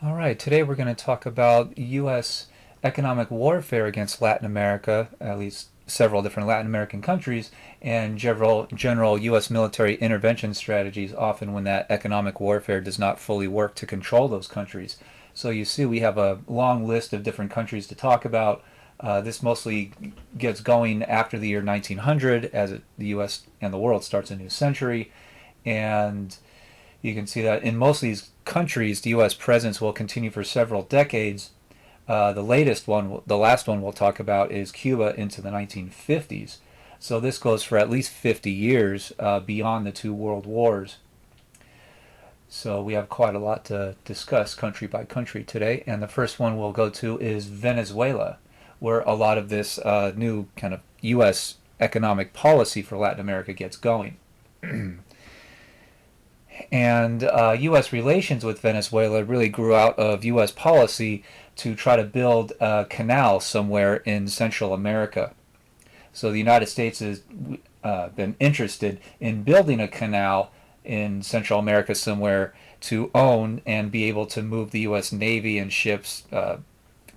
All right, today we're going to talk about U.S. economic warfare against Latin America, at least several different Latin American countries, and general U.S. military intervention strategies, often when that economic warfare does not fully work to control those countries. So you see, we have a long list of different countries to talk about. This mostly gets going after the year 1900 as the U.S. and the world starts a new century. And you can see that in most of these countries, the U.S. presence will continue for several decades. The last one we'll talk about is Cuba into the 1950s. So this goes for at least 50 years beyond the two world wars. So we have quite a lot to discuss country by country today. And the first one we'll go to is Venezuela, where a lot of this new kind of U.S. economic policy for Latin America gets going. And U.S. relations with Venezuela really grew out of U.S. policy to try to build a canal somewhere in Central America. So the United States has been interested in building a canal in Central America somewhere to own and be able to move the U.S. Navy and ships,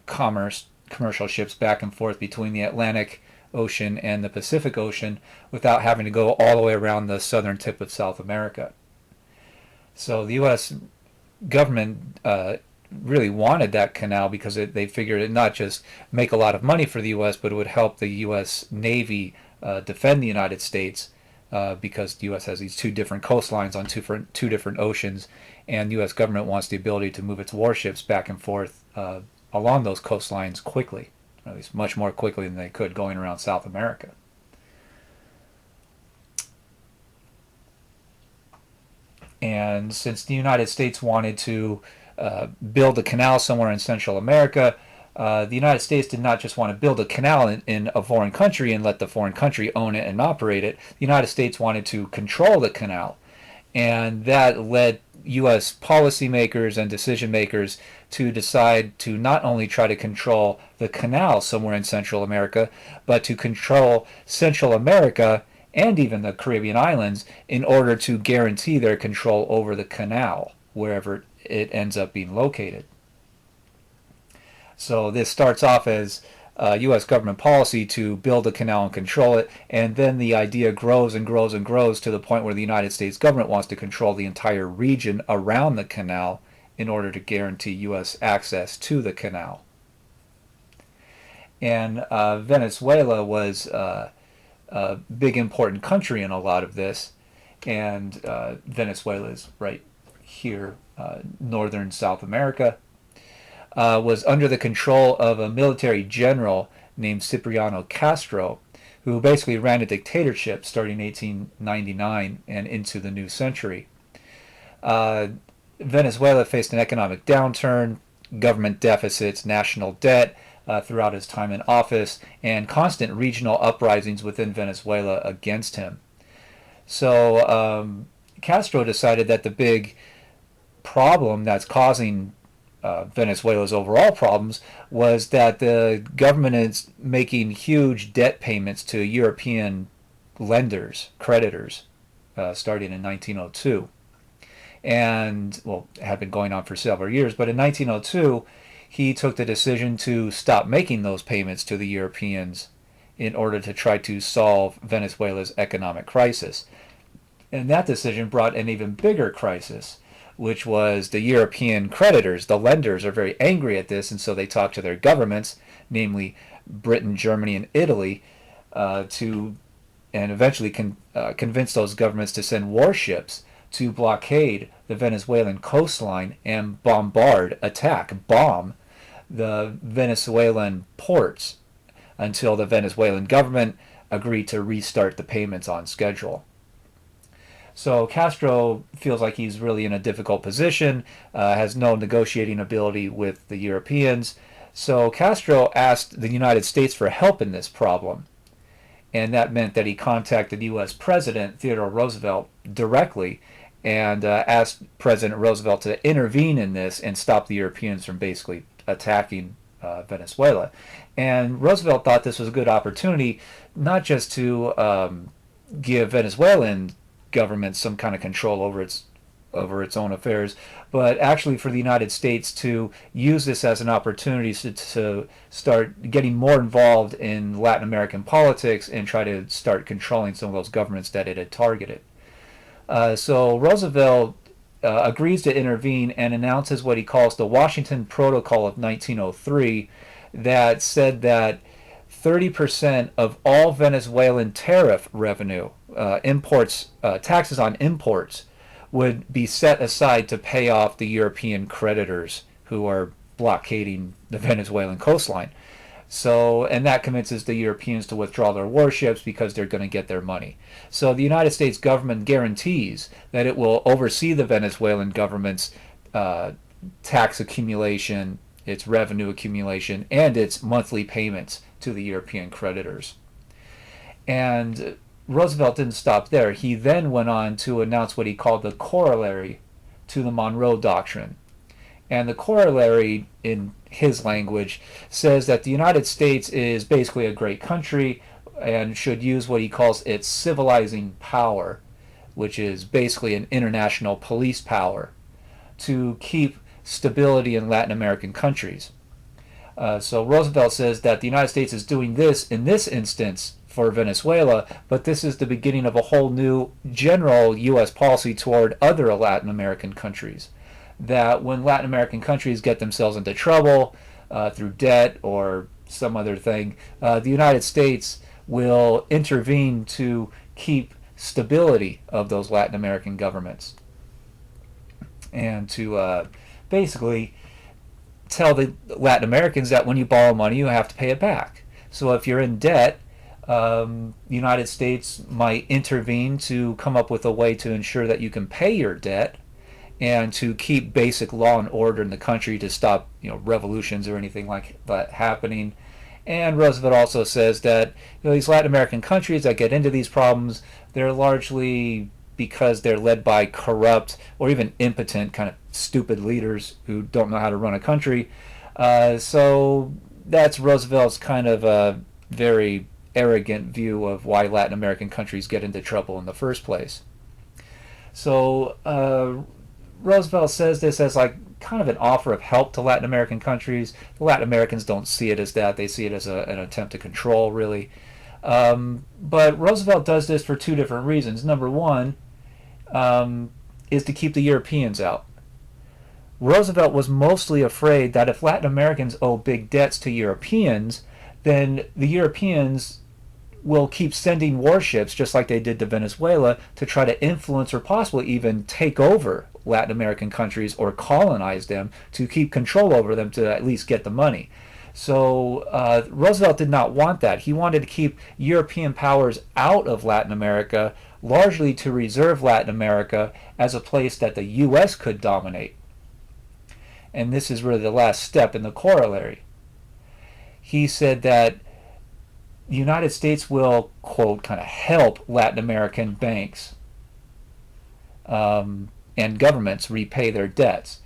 commercial ships back and forth between the Atlantic Ocean and the Pacific Ocean without having to go all the way around the southern tip of South America. So the U.S. government really wanted that canal because they figured it not just make a lot of money for the U.S., but it would help the U.S. Navy defend the United States because the U.S. has these two different coastlines on two different oceans, and the U.S. government wants the ability to move its warships back and forth along those coastlines quickly, or at least much more quickly than they could going around South America. And since the United States wanted to build a canal somewhere in Central America, the United States did not just want to build a canal in a foreign country and let the foreign country own it and operate it. The United States wanted to control the canal. And that led U.S. policymakers and decision makers to decide to not only try to control the canal somewhere in Central America, but to control Central America and even the Caribbean islands in order to guarantee their control over the canal wherever it ends up being located. So this starts off as U.S. government policy to build a canal and control it, and then the idea grows and grows and grows to the point where the United States government wants to control the entire region around the canal in order to guarantee U.S. access to the canal. And Venezuela was a big important country in a lot of this, and Venezuela is right here, northern South America, was under the control of a military general named Cipriano Castro, who basically ran a dictatorship starting in 1899 and into the new century. Uh, Venezuela faced an economic downturn, government deficits, national debt throughout his time in office, and constant regional uprisings within Venezuela against him. So Castro decided that the big problem that's causing Venezuela's overall problems was that the government is making huge debt payments to European lenders, creditors, starting in 1902. And, well, it had been going on for several years, but in 1902, he took the decision to stop making those payments to the Europeans in order to try to solve Venezuela's economic crisis. And that decision brought an even bigger crisis, which was the European creditors. The lenders are very angry at this, and so they talk to their governments, namely Britain, Germany, and Italy, to and eventually convince those governments to send warships to blockade the Venezuelan coastline and bomb the Venezuelan ports until the Venezuelan government agreed to restart the payments on schedule. So Castro feels like he's really in a difficult position, has no negotiating ability with the Europeans. So Castro asked the United States for help in this problem. And that meant that he contacted U.S. President Theodore Roosevelt directly and asked President Roosevelt to intervene in this and stop the Europeans from basically attacking Venezuela. And Roosevelt thought this was a good opportunity not just to give Venezuelan government some kind of control over its over its own affairs, but actually for the United States to use this as an opportunity to start getting more involved in Latin American politics and try to start controlling some of those governments that it had targeted. So Roosevelt agrees to intervene and announces what he calls the Washington Protocol of 1903 that said that 30% of all Venezuelan tariff revenue, taxes on imports, would be set aside to pay off the European creditors who are blockading the Venezuelan coastline. So, and that convinces the Europeans to withdraw their warships because they're going to get their money. So the United States government guarantees that it will oversee the Venezuelan government's tax accumulation, its revenue accumulation, and its monthly payments to the European creditors. And Roosevelt didn't stop there. He then went on to announce what he called the corollary to the Monroe Doctrine. And the corollary, in his language, says that the United States is basically a great country and should use what he calls its civilizing power, which is basically an international police power, to keep stability in Latin American countries. So Roosevelt says that the United States is doing this in this instance for Venezuela, but this is the beginning of a whole new general U.S. policy toward other Latin American countries. That when Latin American countries get themselves into trouble through debt or some other thing, the United States will intervene to keep stability of those Latin American governments and to basically tell the Latin Americans that when you borrow money, you have to pay it back. So if you're in debt, the United States might intervene to come up with a way to ensure that you can pay your debt and to keep basic law and order in the country, to stop revolutions or anything like that happening. And Roosevelt also says that these Latin American countries that get into these problems, they're largely because they're led by corrupt or even impotent, kind of stupid leaders who don't know how to run a country. So that's Roosevelt's kind of a very arrogant view of why Latin American countries get into trouble in the first place. So Roosevelt says this as like kind of an offer of help to Latin American countries. The Latin Americans don't see it as that. They see it as an attempt to control, really. But Roosevelt does this for two different reasons. Number one is to keep the Europeans out. Roosevelt was mostly afraid that if Latin Americans owe big debts to Europeans, then the Europeans will keep sending warships, just like they did to Venezuela, to try to influence or possibly even take over Latin American countries or colonize them, to keep control over them, to at least get the money. So Roosevelt did not want that. He wanted to keep European powers out of Latin America, largely to reserve Latin America as a place that the U.S. could dominate. And this is really the last step in the corollary. He said that the United States will, quote, kind of help Latin American banks and governments repay their debts.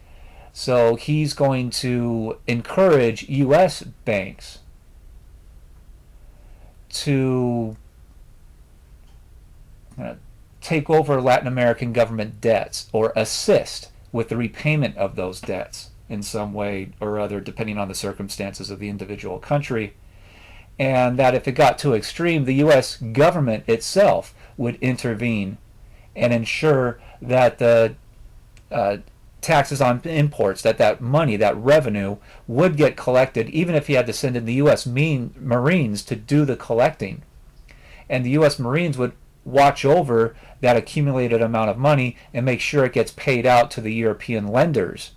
So he's going to encourage U.S. banks to take over Latin American government debts or assist with the repayment of those debts in some way or other, depending on the circumstances of the individual country. And that if it got too extreme, the U.S. government itself would intervene and ensure that the taxes on imports, that money, that revenue, would get collected, even if he had to send in the U.S. Marines to do the collecting. And the U.S. Marines would watch over that accumulated amount of money and make sure it gets paid out to the European lenders,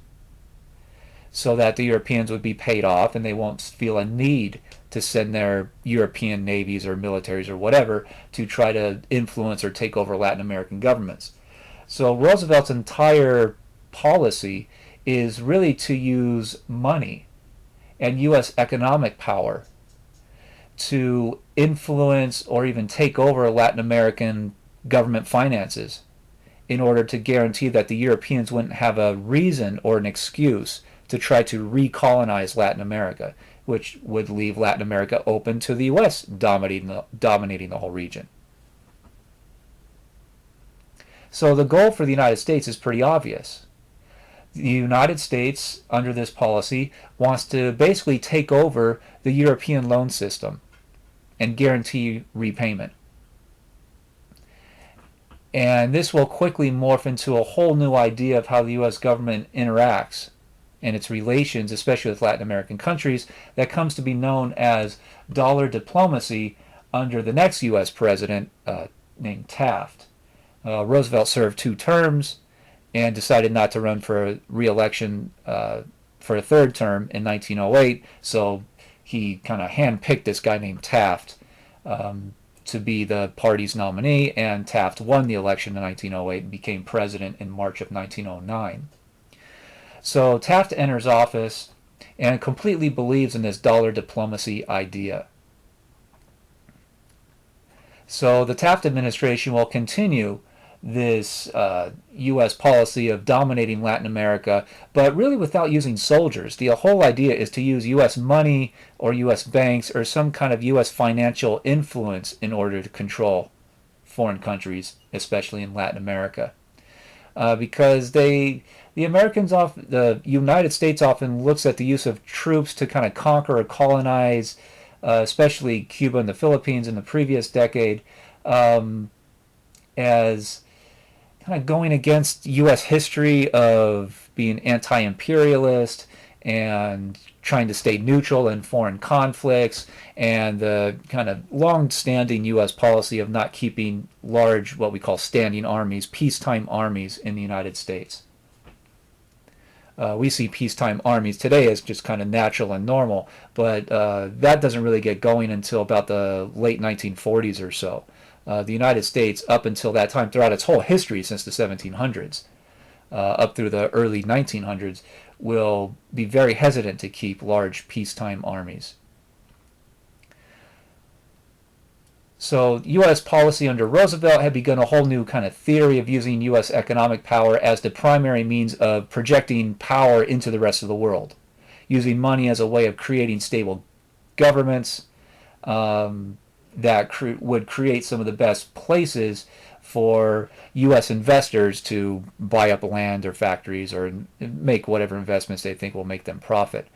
so that the Europeans would be paid off and they won't feel a need to send their European navies or militaries or whatever to try to influence or take over Latin American governments. So Roosevelt's entire policy is really to use money and U.S. economic power to influence or even take over Latin American government finances in order to guarantee that the Europeans wouldn't have a reason or an excuse to try to recolonize Latin America, which would leave Latin America open to the U.S. dominating the whole region. So the goal for the United States is pretty obvious. The United States, under this policy, wants to basically take over the European loan system and guarantee repayment. And this will quickly morph into a whole new idea of how the U.S. government interacts and its relations, especially with Latin American countries, that comes to be known as dollar diplomacy under the next U.S. president named Taft. Roosevelt served 2 terms and decided not to run for re-election for a 3rd term in 1908, so he kind of handpicked this guy named Taft to be the party's nominee, and Taft won the election in 1908 and became president in March of 1909. So Taft enters office and completely believes in this dollar diplomacy idea. So the Taft administration will continue this U.S. policy of dominating Latin America, but really without using soldiers. The whole idea is to use U.S. money or U.S. banks or some kind of U.S. financial influence in order to control foreign countries, especially in Latin America. Because the United States often looks at the use of troops to kind of conquer or colonize, especially Cuba and the Philippines in the previous decade, as kind of going against U.S. history of being anti-imperialist and trying to stay neutral in foreign conflicts, and the kind of long-standing U.S. policy of not keeping large, what we call standing armies, peacetime armies in the United States. We see peacetime armies today as just kind of natural and normal, but that doesn't really get going until about the late 1940s or so. The United States, up until that time, throughout its whole history since the 1700s, up through the early 1900s, will be very hesitant to keep large peacetime armies. So U.S. policy under Roosevelt had begun a whole new kind of theory of using U.S. economic power as the primary means of projecting power into the rest of the world, using money as a way of creating stable governments that would create some of the best places for U.S. investors to buy up land or factories or make whatever investments they think will make them profit.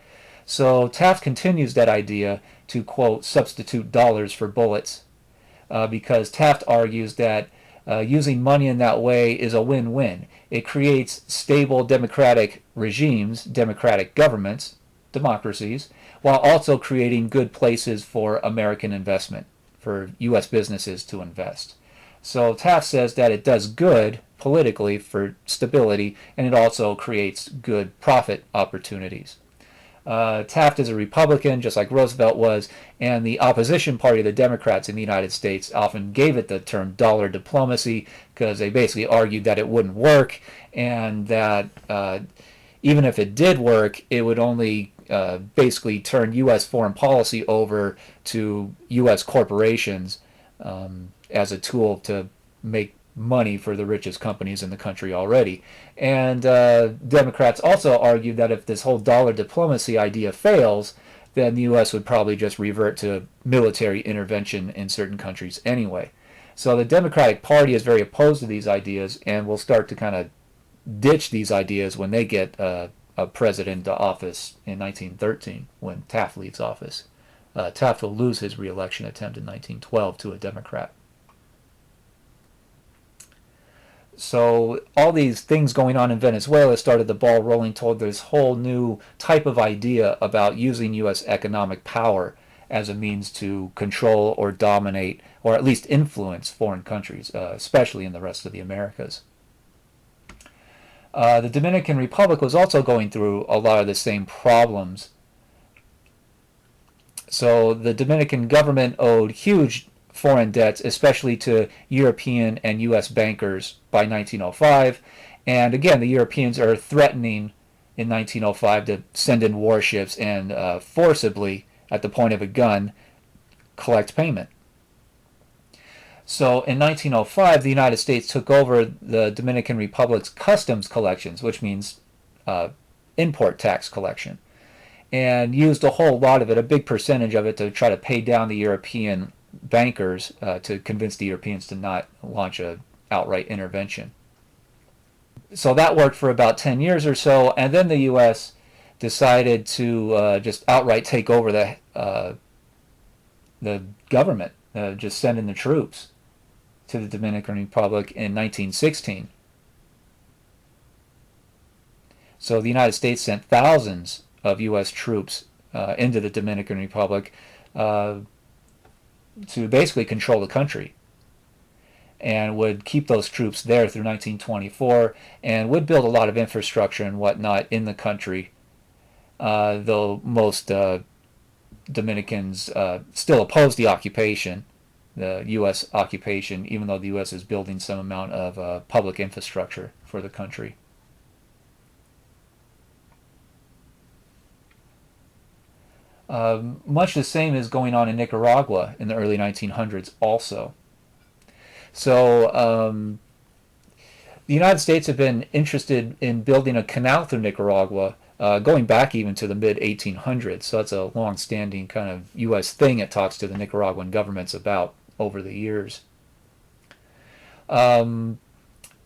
So Taft continues that idea to, quote, substitute dollars for bullets, because Taft argues that using money in that way is a win-win. It creates stable democratic regimes, democratic governments, democracies, while also creating good places for American investment, for U.S. businesses to invest. So Taft says that it does good politically for stability, and it also creates good profit opportunities. Taft is a Republican, just like Roosevelt was, and the opposition party, the Democrats in the United States, often gave it the term dollar diplomacy because they basically argued that it wouldn't work, and that even if it did work, it would only basically turn U.S. foreign policy over to U.S. corporations as a tool to make money for the richest companies in the country already. And Democrats also argued that if this whole dollar diplomacy idea fails, then the U.S. would probably just revert to military intervention in certain countries anyway. So the Democratic Party is very opposed to these ideas and will start to kind of ditch these ideas when they get a president into office in 1913, when Taft leaves office. Taft will lose his re-election attempt in 1912 to a Democrat. So all these things going on in Venezuela started the ball rolling toward this whole new type of idea about using U.S. economic power as a means to control or dominate or at least influence foreign countries, especially in the rest of the Americas. The Dominican Republic was also going through a lot of the same problems. So the Dominican government owed huge foreign debts, especially to European and U.S. bankers by 1905. And again, the Europeans are threatening in 1905 to send in warships and forcibly, at the point of a gun, collect payment. So in 1905, the United States took over the Dominican Republic's customs collections, which means import tax collection, and used a whole lot of it, a big percentage of it, to try to pay down the European bankers to convince the Europeans to not launch a outright intervention So that worked for about 10 years or so, and then the U.S. decided to just outright take over the government, just send in the troops to the Dominican Republic in 1916. So the United States sent thousands of U.S. troops into the Dominican Republic uh, to basically control the country, and would keep those troops there through 1924, and would build a lot of infrastructure and whatnot in the country, though most Dominicans still oppose the occupation, the U.S. occupation, even though the U.S. is building some amount of public infrastructure for the country. Much the same is going on in Nicaragua in the early 1900s also. So the United States have been interested in building a canal through Nicaragua going back even to the mid 1800s. So that's a long-standing kind of U.S. thing it talks to the Nicaraguan governments about over the years. Um,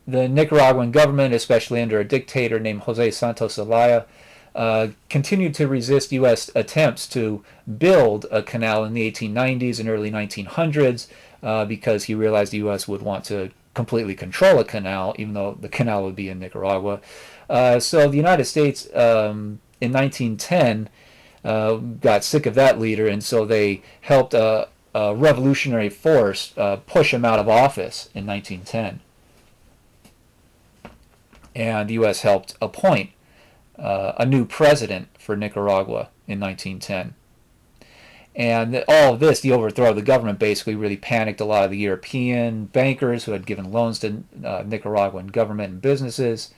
the Nicaraguan government, especially under a dictator named Jose Santos Zelaya, continued to resist U.S. attempts to build a canal in the 1890s and early 1900s because he realized the U.S. would want to completely control a canal, even though the canal would be in Nicaragua. So the United States in 1910 got sick of that leader, and so they helped a revolutionary force push him out of office in 1910. And the U.S. helped appoint a new president for Nicaragua in 1910. And all of this, the overthrow of the government, basically really panicked a lot of the European bankers who had given loans to Nicaraguan government and businesses.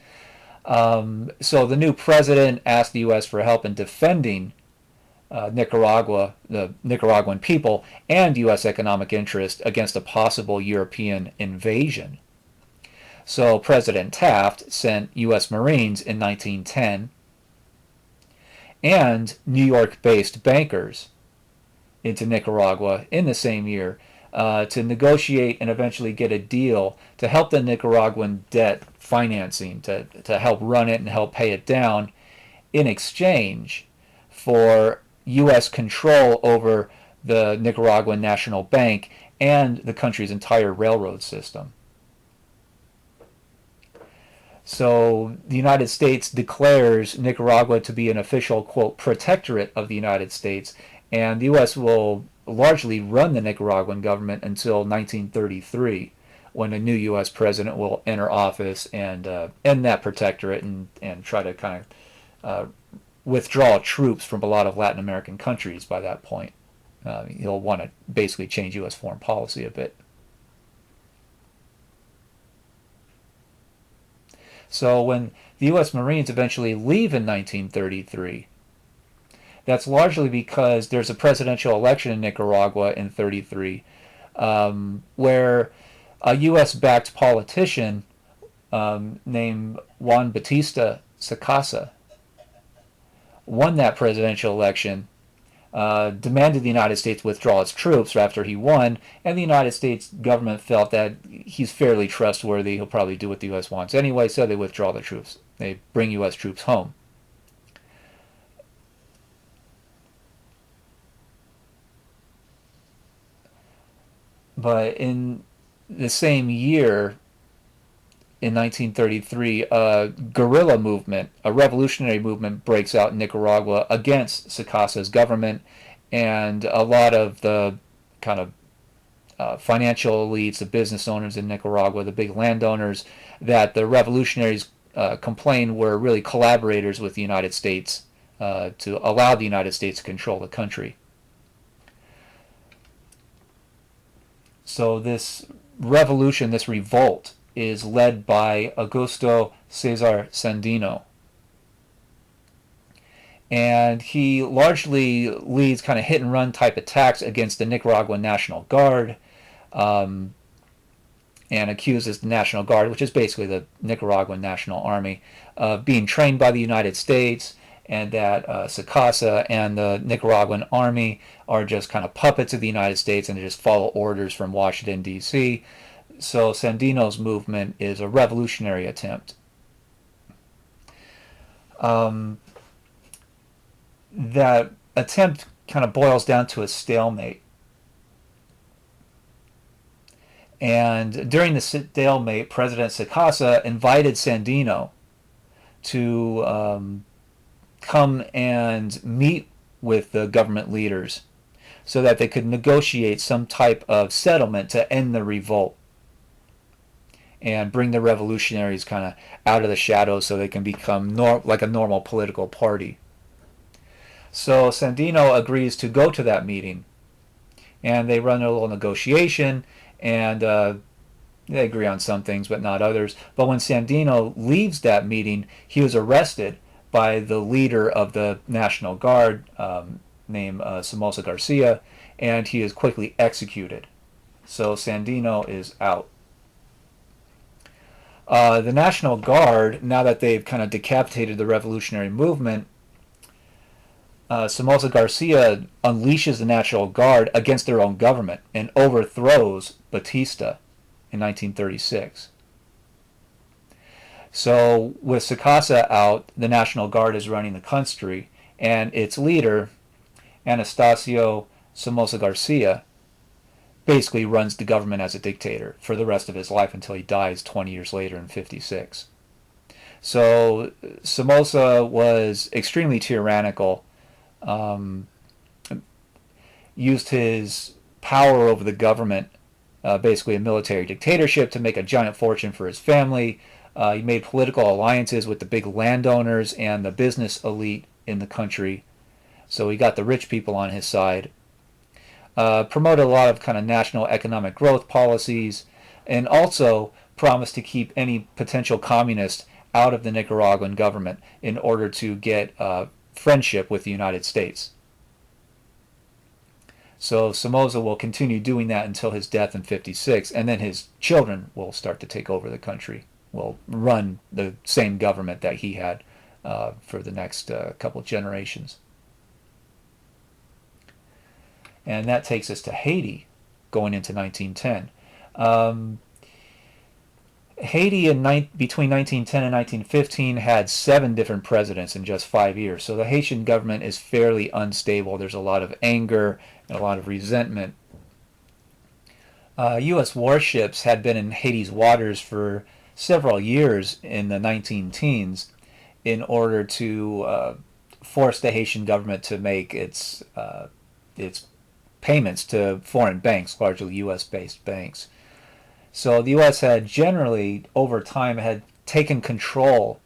So the new president asked the U.S. for help in defending Nicaragua, the Nicaraguan people, and U.S. economic interest against a possible European invasion. So President Taft sent U.S. Marines in 1910 and New York-based bankers into Nicaragua in the same year to negotiate and eventually get a deal to help the Nicaraguan debt financing, to help run it and help pay it down in exchange for U.S. control over the Nicaraguan National Bank and the country's entire railroad system. So the United States declares Nicaragua to be an official, quote, protectorate of the United States, and the U.S. will largely run the Nicaraguan government until 1933, when a new U.S. president will enter office and end that protectorate and try to kind of withdraw troops from a lot of Latin American countries by that point. He'll want to basically change U.S. foreign policy a bit. So when the U.S. Marines eventually leave in 1933, that's largely because there's a presidential election in Nicaragua in 33 where a U.S.-backed politician named Juan Batista Sacasa won that presidential election, demanded the United States withdraw its troops after he won, and the United States government felt that he's fairly trustworthy, he'll probably do what the U.S. wants anyway, so they withdraw the troops. They bring U.S. troops home. But in the same year, in 1933, a guerrilla movement, a revolutionary movement, breaks out in Nicaragua against Sacasa's government, and a lot of the kind of financial elites, the business owners in Nicaragua, the big landowners that the revolutionaries complained were really collaborators with the United States to allow the United States to control the country. So this revolution, this revolt, is led by Augusto Cesar Sandino. And he largely leads kind of hit and run type attacks against the Nicaraguan National Guard and accuses the National Guard, which is basically the Nicaraguan National Army, of being trained by the United States, and that Sacasa and the Nicaraguan Army are just kind of puppets of the United States and they just follow orders from Washington, D.C. So Sandino's movement is a revolutionary attempt. That attempt kind of boils down to a stalemate. And during the stalemate, President Sacasa invited Sandino to come and meet with the government leaders so that they could negotiate some type of settlement to end the revolt and bring the revolutionaries kind of out of the shadows so they can become like a normal political party. So Sandino agrees to go to that meeting, and they run a little negotiation, and they agree on some things but not others. But when Sandino leaves that meeting, he was arrested by the leader of the National Guard, named Somoza Garcia, and he is quickly executed. So Sandino is out. The National Guard, now that they've kind of decapitated the revolutionary movement, Somoza Garcia unleashes the National Guard against their own government and overthrows Batista in 1936. So with Sacasa out, the National Guard is running the country, and its leader, Anastasio Somoza Garcia, basically runs the government as a dictator for the rest of his life until he dies 20 years later in 56. So Somoza was extremely tyrannical, used his power over the government, basically a military dictatorship, to make a giant fortune for his family. He made political alliances with the big landowners and the business elite in the country. So he got the rich people on his side. Promoted a lot of kind of national economic growth policies, and also promised to keep any potential communist out of the Nicaraguan government in order to get friendship with the United States. So Somoza will continue doing that until his death in 56, and then his children will start to take over the country, will run the same government that he had for the next couple of generations. And that takes us to Haiti, going into 1910. Haiti between 1910 and 1915 had 7 different presidents in just 5 years. So the Haitian government is fairly unstable. There's a lot of anger and a lot of resentment. U.S. warships had been in Haiti's waters for several years in the 19-teens in order to force the Haitian government to make its payments to foreign banks, largely U.S.-based banks. So the U.S. had generally, over time, had taken control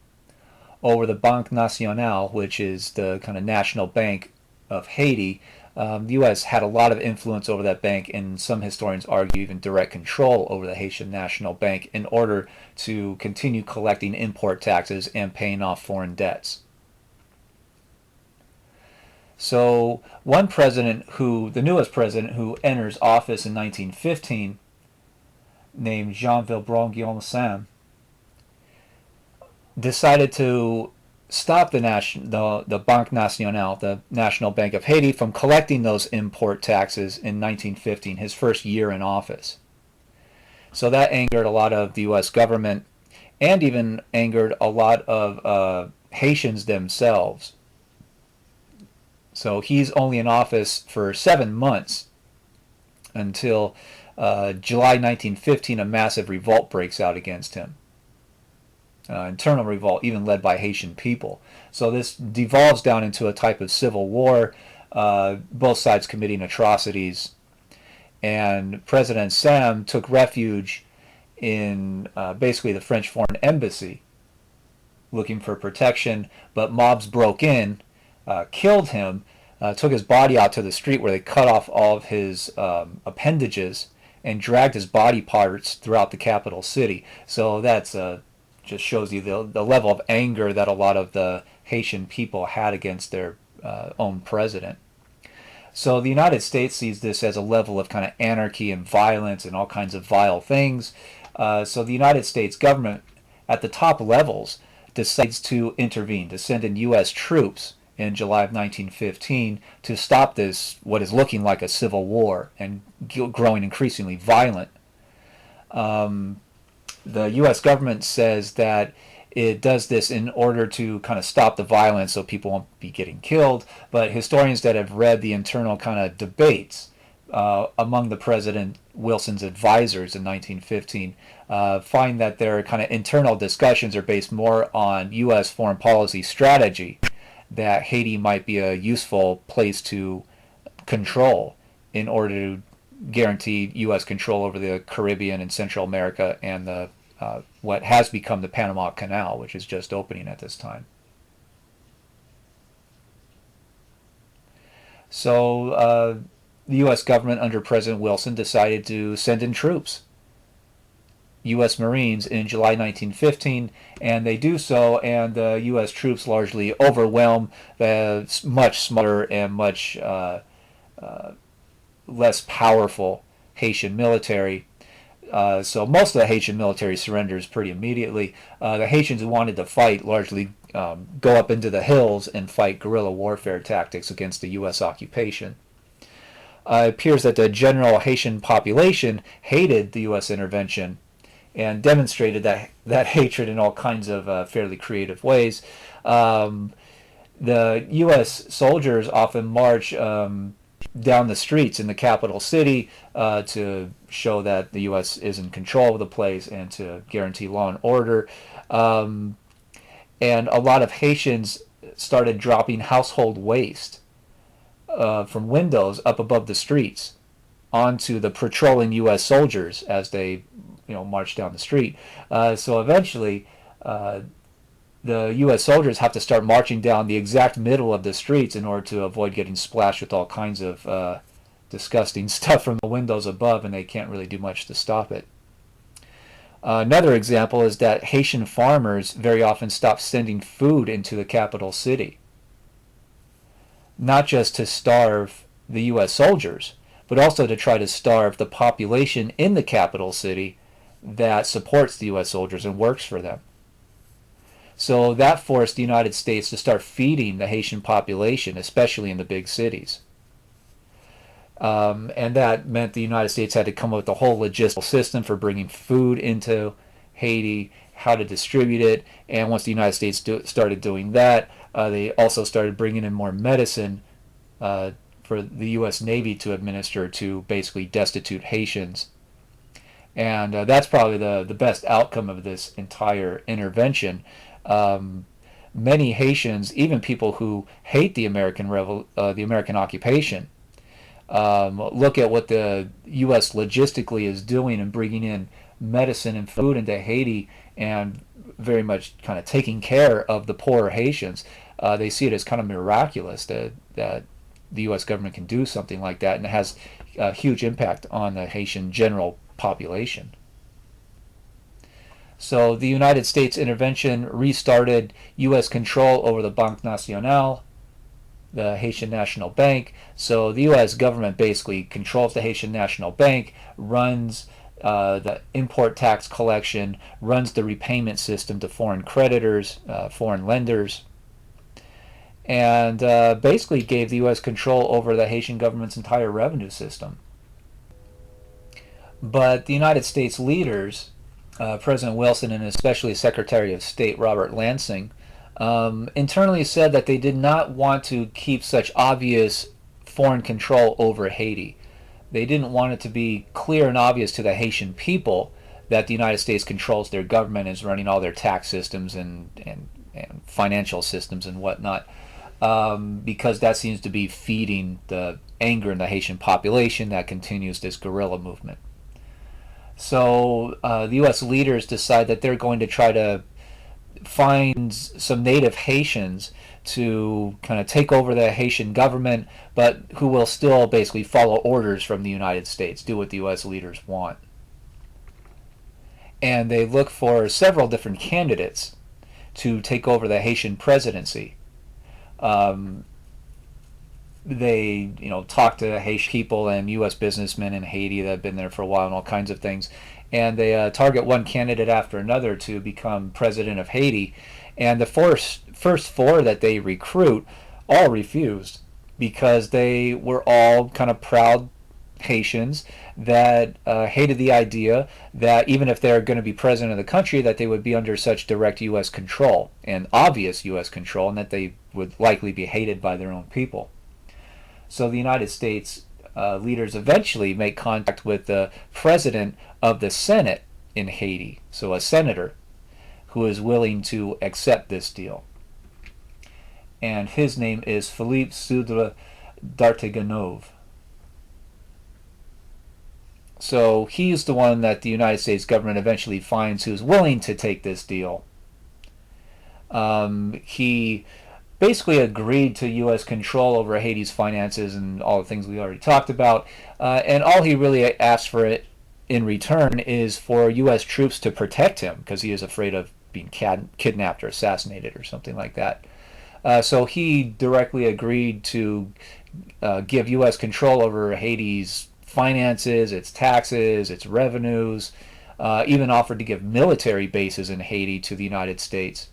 over the Banque Nationale, which is the kind of national bank of Haiti. The U.S. had a lot of influence over that bank, and some historians argue even direct control over the Haitian National Bank in order to continue collecting import taxes and paying off foreign debts. So one president the newest president who enters office in 1915, named Jean Villebron-Guillaume Sam, decided to stop the Banque Nationale, the National Bank of Haiti, from collecting those import taxes in 1915, his first year in office. So that angered a lot of the U.S. government, and even angered a lot of Haitians themselves. So he's only in office for 7 months until July 1915, a massive revolt breaks out against him. Internal revolt, even led by Haitian people. So this devolves down into a type of civil war, both sides committing atrocities. And President Sam took refuge in basically the French Foreign Embassy, looking for protection, but mobs broke in, killed him, took his body out to the street where they cut off all of his appendages and dragged his body parts throughout the capital city. So that's just shows you the level of anger that a lot of the Haitian people had against their own president. So the United States sees this as a level of kind of anarchy and violence and all kinds of vile things. So the United States government at the top levels decides to intervene, to send in U.S. troops in July of 1915 to stop this, what is looking like a civil war and growing increasingly violent. The U.S. government says that it does this in order to kind of stop the violence so people won't be getting killed. But historians that have read the internal kind of debates among the President Wilson's advisors in 1915 find that their kind of internal discussions are based more on U.S. foreign policy strategy, that Haiti might be a useful place to control in order to guarantee U.S. control over the Caribbean and Central America and the what has become the Panama Canal, which is just opening at this time. So the U.S. government under President Wilson decided to send in troops, U.S. Marines, in July 1915, and they do so, and the U.S. troops largely overwhelm the much smaller and much less powerful Haitian military. So most of the Haitian military surrenders pretty immediately. The Haitians who wanted to fight largely go up into the hills and fight guerrilla warfare tactics against the U.S. occupation. It appears that the general Haitian population hated the U.S. intervention and demonstrated that hatred in all kinds of fairly creative ways. The U.S. soldiers often march down the streets in the capital city to show that the U.S. is in control of the place and to guarantee law and order. And a lot of Haitians started dropping household waste from windows up above the streets onto the patrolling U.S. soldiers as they, march down the street. So eventually, the U.S. soldiers have to start marching down the exact middle of the streets in order to avoid getting splashed with all kinds of disgusting stuff from the windows above, and they can't really do much to stop it. Another example is that Haitian farmers very often stop sending food into the capital city, not just to starve the U.S. soldiers, but also to try to starve the population in the capital city that supports the U.S. soldiers and works for them. So that forced the United States to start feeding the Haitian population, especially in the big cities. And that meant the United States had to come up with a whole logistical system for bringing food into Haiti, how to distribute it, and once the United States started doing that, they also started bringing in more medicine for the U.S. Navy to administer to basically destitute Haitians. And that's probably the best outcome of this entire intervention. Many Haitians, even people who hate the American occupation, look at what the U.S. logistically is doing and bringing in medicine and food into Haiti and very much kind of taking care of the poorer Haitians. They see it as kind of miraculous that the U.S. government can do something like that, and it has a huge impact on the Haitian general population. So the United States intervention restarted U.S. control over the Banque Nationale, the Haitian National Bank. So the U.S. government basically controls the Haitian National Bank, runs the import tax collection, runs the repayment system to foreign creditors, foreign lenders, and basically gave the U.S. control over the Haitian government's entire revenue system. But the United States leaders, President Wilson and especially Secretary of State Robert Lansing, internally said that they did not want to keep such obvious foreign control over Haiti. They didn't want it to be clear and obvious to the Haitian people that the United States controls their government, is running all their tax systems and financial systems and whatnot, because that seems to be feeding the anger in the Haitian population that continues this guerrilla movement. So the U.S. leaders decide that they're going to try to find some native Haitians to kind of take over the Haitian government, but who will still basically follow orders from the United States, do what the U.S. leaders want. And they look for several different candidates to take over the Haitian presidency. They, talk to Haitian people and U.S. businessmen in Haiti that have been there for a while and all kinds of things. And they target one candidate after another to become president of Haiti. And the first four that they recruit all refused because they were all kind of proud Haitians that hated the idea that even if they're going to be president of the country, that they would be under such direct U.S. control and obvious U.S. control, and that they would likely be hated by their own people. So the United States leaders eventually make contact with the president of the Senate in Haiti, so a senator who is willing to accept this deal. And his name is Philippe Soudre d'Arteganov. So he's the one that the United States government eventually finds who's willing to take this deal. He basically agreed to U.S. control over Haiti's finances and all the things we already talked about. And all he really asked for it in return is for U.S. troops to protect him because he is afraid of being kidnapped or assassinated or something like that. So he directly agreed to give U.S. control over Haiti's finances, its taxes, its revenues, even offered to give military bases in Haiti to the United States.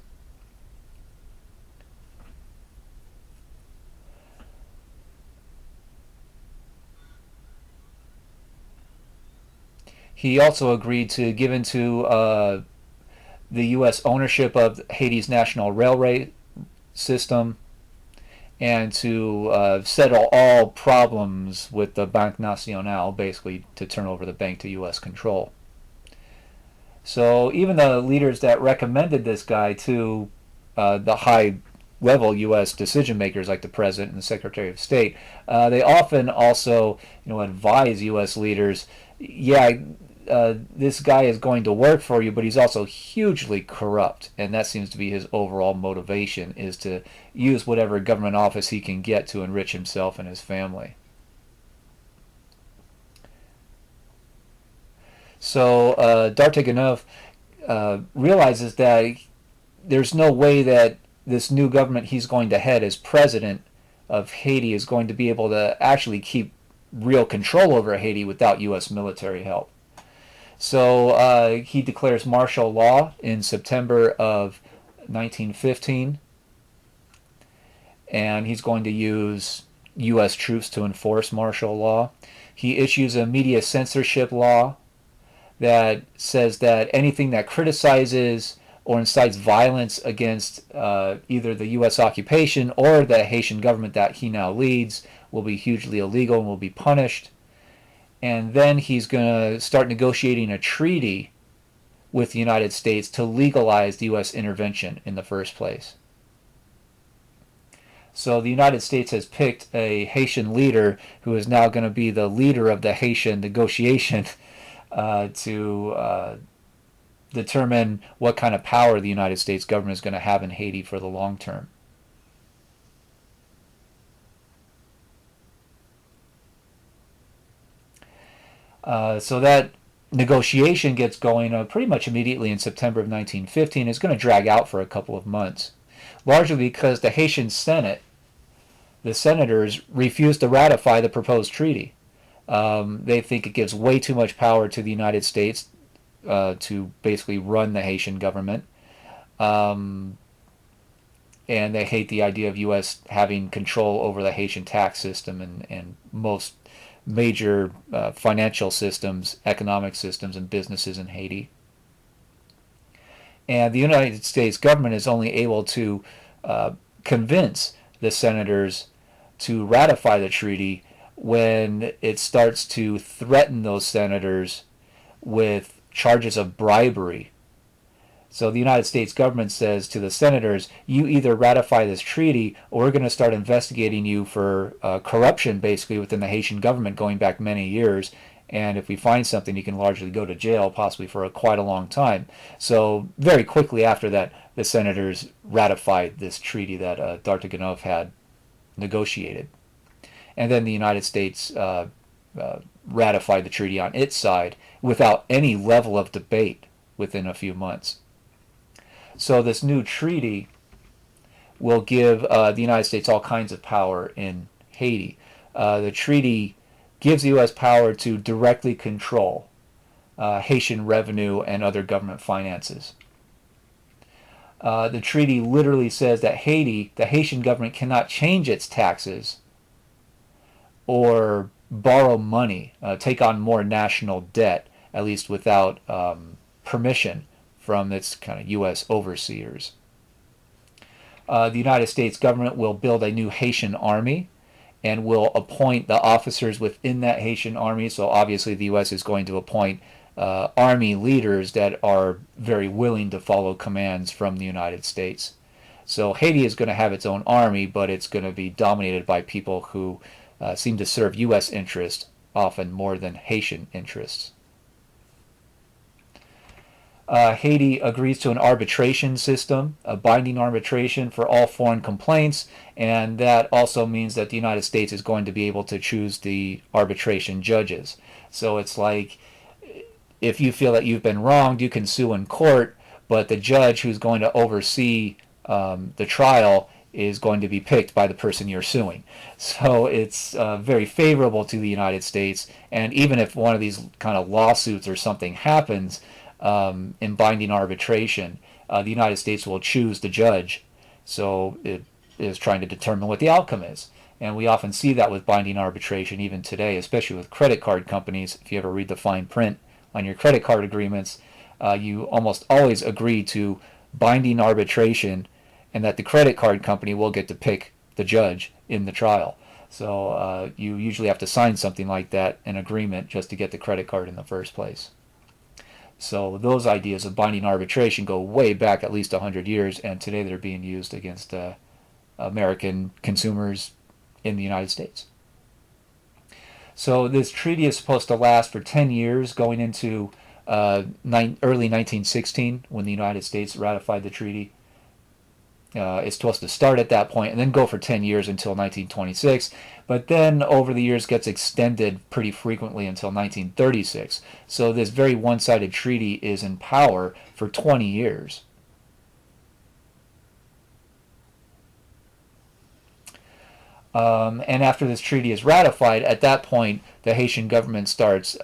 He also agreed to give into the U.S. ownership of Haiti's national railway system and to settle all problems with the Banque Nationale, basically to turn over the bank to U.S. control. So even the leaders that recommended this guy to the high level U.S. decision makers like the president and the secretary of state, they often also advise U.S. leaders, yeah, this guy is going to work for you, but he's also hugely corrupt, and that seems to be his overall motivation, is to use whatever government office he can get to enrich himself and his family. So D'Arteganov realizes that there's no way that this new government he's going to head as president of Haiti is going to be able to actually keep real control over Haiti without U.S. military help. So he declares martial law in September of 1915, and he's going to use U.S. troops to enforce martial law. He issues a media censorship law that says that anything that criticizes or incites violence against either the U.S. occupation or the Haitian government that he now leads will be hugely illegal and will be punished. And then he's going to start negotiating a treaty with the United States to legalize the U.S. intervention in the first place. So the United States has picked a Haitian leader who is now going to be the leader of the Haitian negotiation to determine what kind of power the United States government is going to have in Haiti for the long term. So that negotiation gets going pretty much immediately in September of 1915. It's going to drag out for a couple of months, largely because the Haitian Senate, the senators, refuse to ratify the proposed treaty. They think it gives way too much power to the United States to basically run the Haitian government. And they hate the idea of U.S. having control over the Haitian tax system and most major financial systems, economic systems, and businesses in Haiti. And the United States government is only able to convince the senators to ratify the treaty when it starts to threaten those senators with charges of bribery. So the United States government says to the senators, you either ratify this treaty or we're going to start investigating you for corruption basically within the Haitian government going back many years. And if we find something, you can largely go to jail, possibly for quite a long time. So very quickly after that, the senators ratified this treaty that D'Arteganov had negotiated. And then the United States ratified the treaty on its side without any level of debate within a few months. So this new treaty will give the United States all kinds of power in Haiti. The treaty gives the U.S. power to directly control Haitian revenue and other government finances. The treaty literally says that Haiti, the Haitian government, cannot change its taxes or borrow money, take on more national debt, at least without permission from its kind of U.S. overseers. The United States government will build a new Haitian army and will appoint the officers within that Haitian army. So obviously the U.S. is going to appoint army leaders that are very willing to follow commands from the United States. So Haiti is going to have its own army, but it's going to be dominated by people who seem to serve U.S. interests often more than Haitian interests. Haiti agrees to an arbitration system, a binding arbitration for all foreign complaints, and that also means that the United States is going to be able to choose the arbitration judges. So it's like if you feel that you've been wronged, you can sue in court, but the judge who's going to oversee the trial is going to be picked by the person you're suing. So it's very favorable to the United States, and even if one of these kind of lawsuits or something happens, in binding arbitration, the United States will choose the judge. So it is trying to determine what the outcome is. And we often see that with binding arbitration even today, especially with credit card companies. If you ever read the fine print on your credit card agreements, you almost always agree to binding arbitration and that the credit card company will get to pick the judge in the trial. So you usually have to sign something like that, an agreement, just to get the credit card in the first place. So those ideas of binding arbitration go way back at least 100 years, and today they're being used against American consumers in the United States. So this treaty is supposed to last for 10 years going into early 1916 when the United States ratified the treaty. It's supposed to start at that point and then go for 10 years until 1926, but then over the years gets extended pretty frequently until 1936. So this very one-sided treaty is in power for 20 years. And after this treaty is ratified, at that point, the Haitian government starts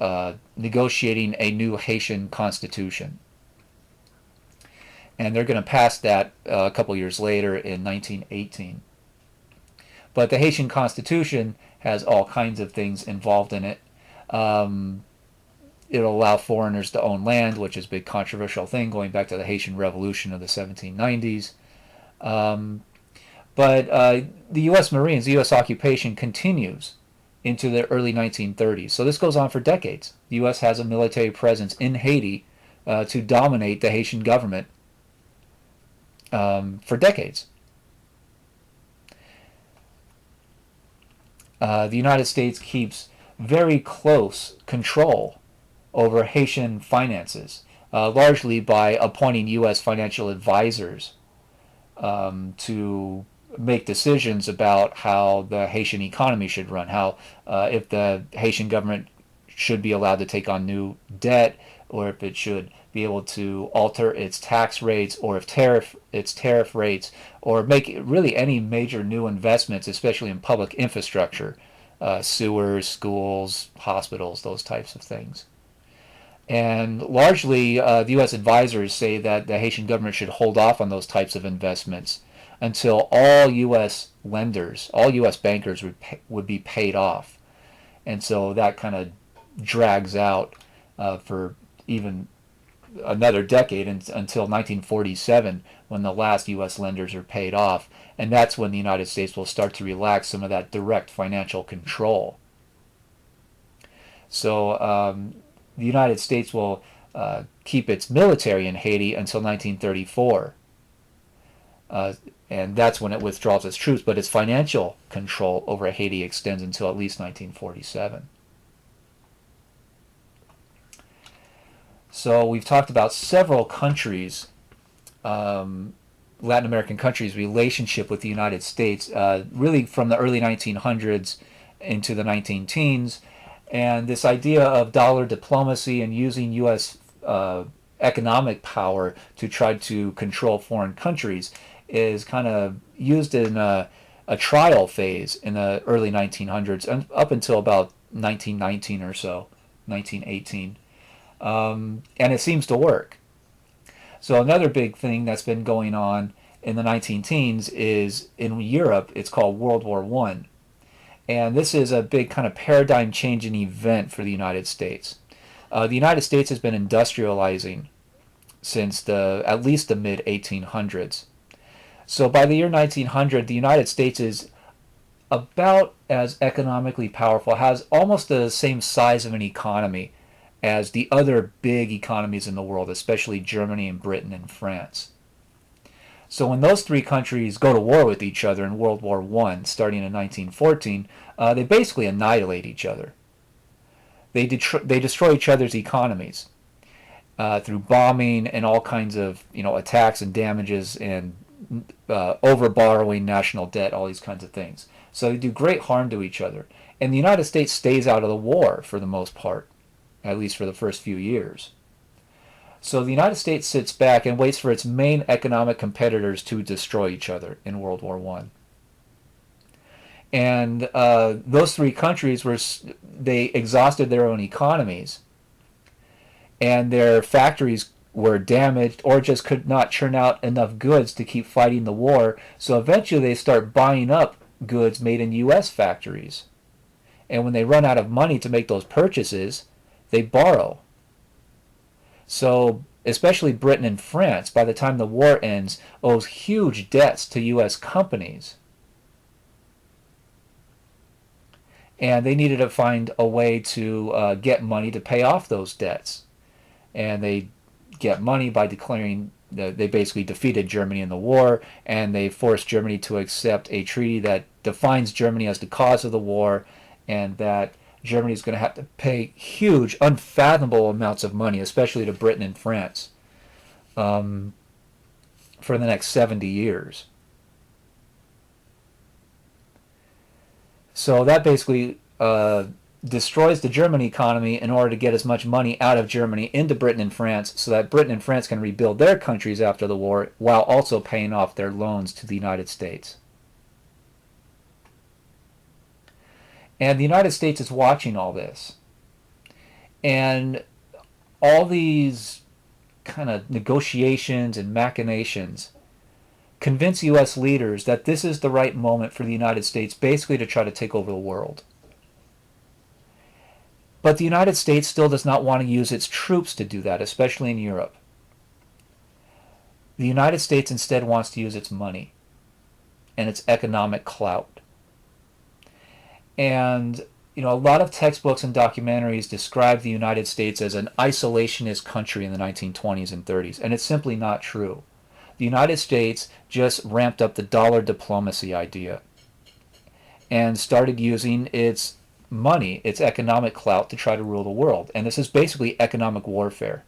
negotiating a new Haitian constitution. And they're going to pass that a couple years later in 1918. But the Haitian Constitution has all kinds of things involved in it. It'll allow foreigners to own land, which is a big controversial thing going back to the Haitian Revolution of the 1790s. But the U.S. Marines, the U.S. occupation continues into the early 1930s. So this goes on for decades. The U.S. has a military presence in Haiti to dominate the Haitian government for decades. The United States keeps very close control over Haitian finances, largely by appointing U.S. financial advisors to make decisions about how the Haitian economy should run, how if the Haitian government should be allowed to take on new debt, or if it should be able to alter its tax rates, or if its tariff rates, or make really any major new investments, especially in public infrastructure, sewers, schools, hospitals, those types of things. And largely, the U.S. advisors say that the Haitian government should hold off on those types of investments until all U.S. lenders, all U.S. bankers would be paid off. And so that kind of drags out for even another decade until 1947, when the last U.S. lenders are paid off. And that's when the United States will start to relax some of that direct financial control. So the United States will keep its military in Haiti until 1934. And that's when it withdraws its troops, but its financial control over Haiti extends until at least 1947. So we've talked about several countries, Latin American countries' relationship with the United States, really from the early 1900s into the 19-teens, and this idea of dollar diplomacy and using U.S. Economic power to try to control foreign countries is kind of used in a trial phase in the early 1900s and up until about 1919 or so, 1918. And it seems to work. So another big thing that's been going on in the 19-teens is in Europe, it's called World War I. And this is a big kind of paradigm changing event for the United States. The United States has been industrializing since at least the mid 1800s. So by the year 1900, the United States is about as economically powerful, has almost the same size of an economy as the other big economies in the world, especially Germany and Britain and France. So when those three countries go to war with each other in World War I, starting in 1914, they basically annihilate each other. They destroy each other's economies through bombing and all kinds of attacks and damages and over borrowing, national debt, all these kinds of things. So they do great harm to each other. And the United States stays out of the war for the most part, at least for the first few years. So the United States sits back and waits for its main economic competitors to destroy each other in World War I. And those three countries they exhausted their own economies, and their factories were damaged or just could not churn out enough goods to keep fighting the war. So eventually they start buying up goods made in U.S. factories. And when they run out of money to make those purchases, they borrow. So especially Britain and France, by the time the war ends, owes huge debts to U.S. companies. And they needed to find a way to get money to pay off those debts. And they get money by declaring they basically defeated Germany in the war, and they forced Germany to accept a treaty that defines Germany as the cause of the war, and that Germany is going to have to pay huge, unfathomable amounts of money, especially to Britain and France, for the next 70 years. So that basically destroys the German economy in order to get as much money out of Germany into Britain and France, so that Britain and France can rebuild their countries after the war while also paying off their loans to the United States. And the United States is watching all this. And all these kind of negotiations and machinations convince U.S. leaders that this is the right moment for the United States basically to try to take over the world. But the United States still does not want to use its troops to do that, especially in Europe. The United States instead wants to use its money and its economic clout. And a lot of textbooks and documentaries describe the United States as an isolationist country in the 1920s and 30s, and it's simply not true. The United States just ramped up the dollar diplomacy idea and started using its money, its economic clout, to try to rule the world. And this is basically economic warfare.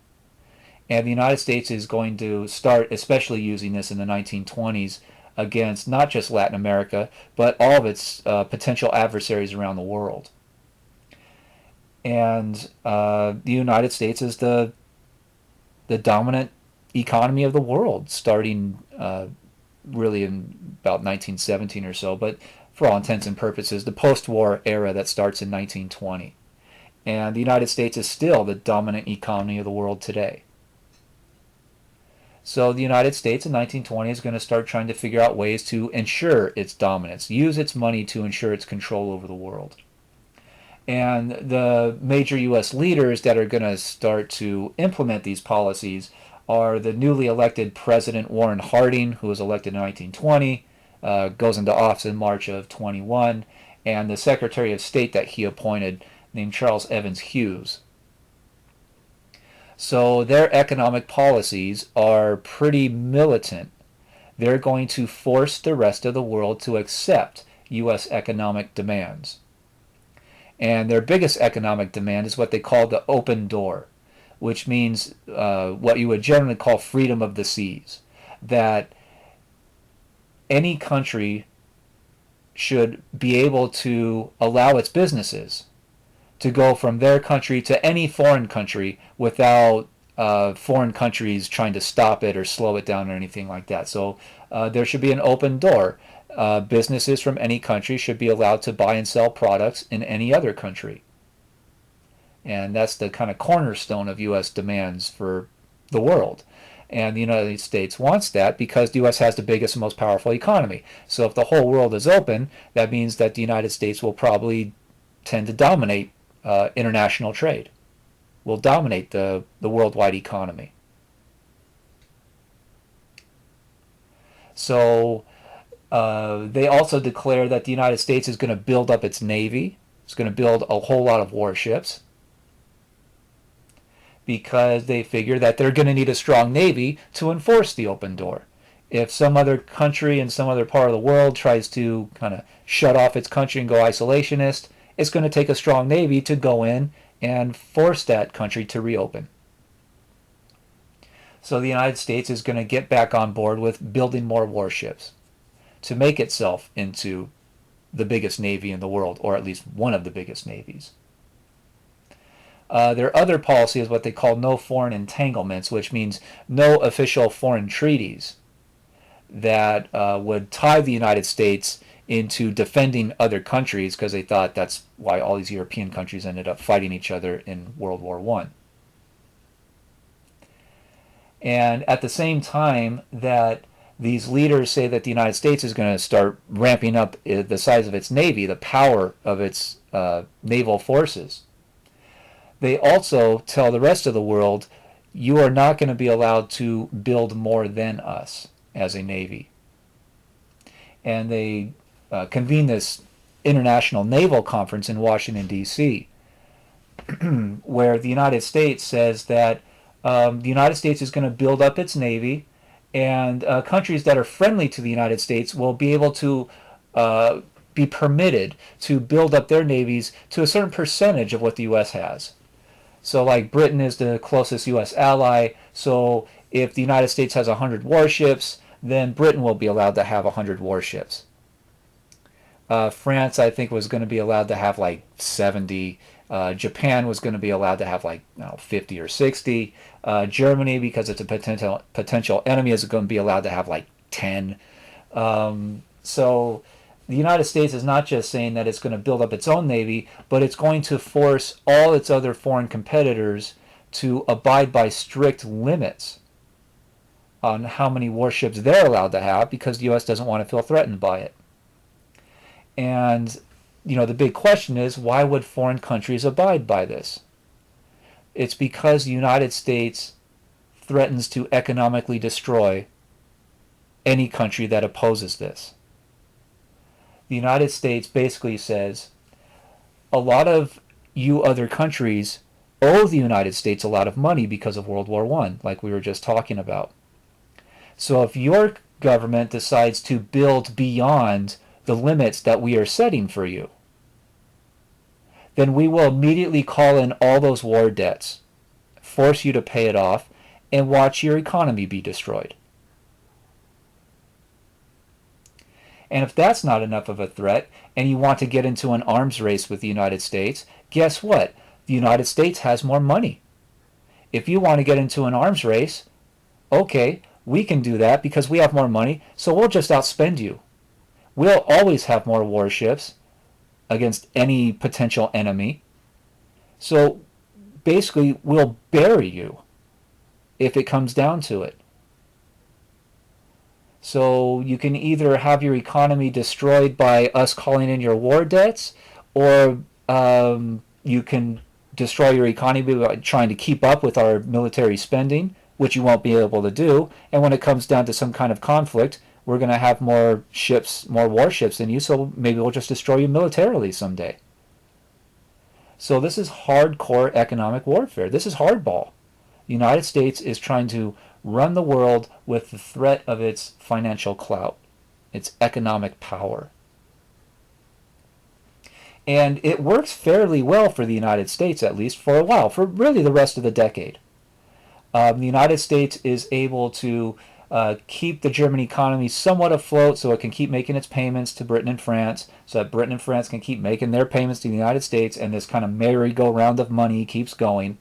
And the United States is going to start especially using this in the 1920s against not just Latin America, but all of its potential adversaries around the world. And the United States is the dominant economy of the world, starting really in about 1917 or so, but for all intents and purposes, the post-war era that starts in 1920. And the United States is still the dominant economy of the world today. So the United States in 1920 is going to start trying to figure out ways to ensure its dominance, use its money to ensure its control over the world. And the major U.S. leaders that are going to start to implement these policies are the newly elected President Warren Harding, who was elected in 1920, goes into office in March of 21, and the Secretary of State that he appointed named Charles Evans Hughes. So their economic policies are pretty militant. They're going to force the rest of the world to accept U.S. economic demands. And their biggest economic demand is what they call the open door, which means what you would generally call freedom of the seas. That any country should be able to allow its businesses to go from their country to any foreign country without foreign countries trying to stop it or slow it down or anything like that. So there should be an open door. Businesses from any country should be allowed to buy and sell products in any other country. And that's the kind of cornerstone of U.S. demands for the world. And the United States wants that because the U.S. has the biggest and most powerful economy. So if the whole world is open, that means that the United States will probably tend to dominate international trade, will dominate the worldwide economy. So they also declare that the United States is going to build up its navy. It's going to build a whole lot of warships because they figure that they're going to need a strong navy to enforce the open door. If some other country in some other part of the world tries to kind of shut off its country and go isolationist, it's going to take a strong navy to go in and force that country to reopen. So the United States is going to get back on board with building more warships to make itself into the biggest navy in the world, or at least one of the biggest navies. Their other policy is what they call no foreign entanglements, which means no official foreign treaties that would tie the United States into defending other countries, because they thought that's why all these European countries ended up fighting each other in World War I. And at the same time that these leaders say that the United States is going to start ramping up the size of its navy, the power of its naval forces, they also tell the rest of the world, you are not going to be allowed to build more than us as a navy. And they convene this International Naval Conference in Washington, D.C., where the United States says that the United States is going to build up its navy, and countries that are friendly to the United States will be able to be permitted to build up their navies to a certain percentage of what the U.S. has. So like Britain is the closest U.S. ally, so if the United States has 100 warships, then Britain will be allowed to have 100 warships. France, I think, was going to be allowed to have like 70. Japan was going to be allowed to have like 50 or 60. Germany, because it's a potential enemy, is going to be allowed to have like 10. So the United States is not just saying that it's going to build up its own navy, but it's going to force all its other foreign competitors to abide by strict limits on how many warships they're allowed to have, because the U.S. doesn't want to feel threatened by it. And the big question is, why would foreign countries abide by this? It's because the United States threatens to economically destroy any country that opposes this. The United States basically says, a lot of you other countries owe the United States a lot of money because of World War I, like we were just talking about. So if your government decides to build beyond the limits that we are setting for you, then we will immediately call in all those war debts, force you to pay it off, and watch your economy be destroyed. And if that's not enough of a threat, and you want to get into an arms race with the United States, guess what? The United States has more money. If you want to get into an arms race, okay, we can do that because we have more money, so we'll just outspend you. We'll always have more warships against any potential enemy. So basically, we'll bury you if it comes down to it. So you can either have your economy destroyed by us calling in your war debts, or you can destroy your economy by trying to keep up with our military spending, which you won't be able to do. And when it comes down to some kind of conflict, we're going to have more ships, more warships than you, so maybe we'll just destroy you militarily someday. So this is hardcore economic warfare. This is hardball. The United States is trying to run the world with the threat of its financial clout, its economic power. And it works fairly well for the United States, at least for a while, for really the rest of the decade. The United States is able to keep the German economy somewhat afloat so it can keep making its payments to Britain and France, so that Britain and France can keep making their payments to the United States, and this kind of merry-go-round of money keeps going.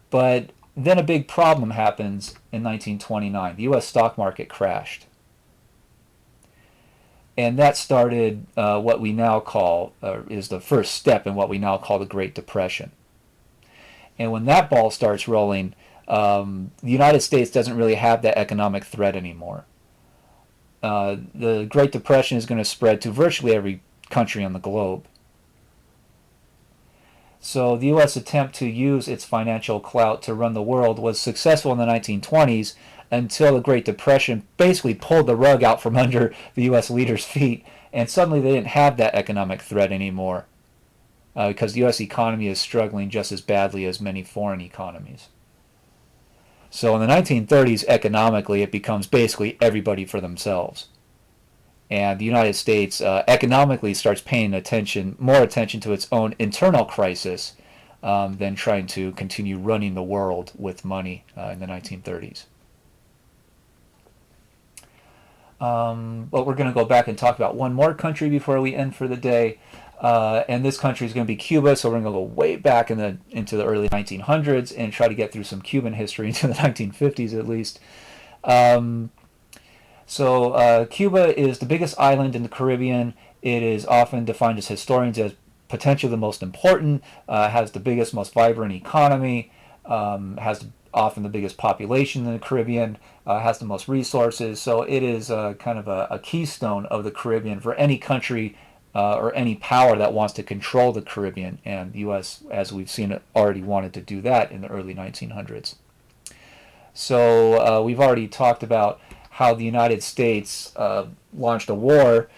But then a big problem happens in 1929. The U.S. stock market crashed. And that started what we now call, is the first step in what we now call the Great Depression. And when that ball starts rolling, the United States doesn't really have that economic threat anymore. The Great Depression is going to spread to virtually every country on the globe. So the U.S. attempt to use its financial clout to run the world was successful in the 1920s until the Great Depression basically pulled the rug out from under the U.S. leaders' feet, and suddenly they didn't have that economic threat anymore because the U.S. economy is struggling just as badly as many foreign economies. So in the 1930s, economically, it becomes basically everybody for themselves. And the United States economically starts paying more attention to its own internal crisis than trying to continue running the world with money in the 1930s. But we're going to go back and talk about one more country before we end for the day. And this country is going to be Cuba, so we're going to go way back into the early 1900s and try to get through some Cuban history into the 1950s at least. So Cuba is the biggest island in the Caribbean. It is often defined as historians as potentially the most important, has the biggest, most vibrant economy, has often the biggest population in the Caribbean, has the most resources. So it is kind of a keystone of the Caribbean for any country or any power that wants to control the Caribbean. And the U.S., as we've seen, already wanted to do that in the early 1900s. So we've already talked about how the United States launched a war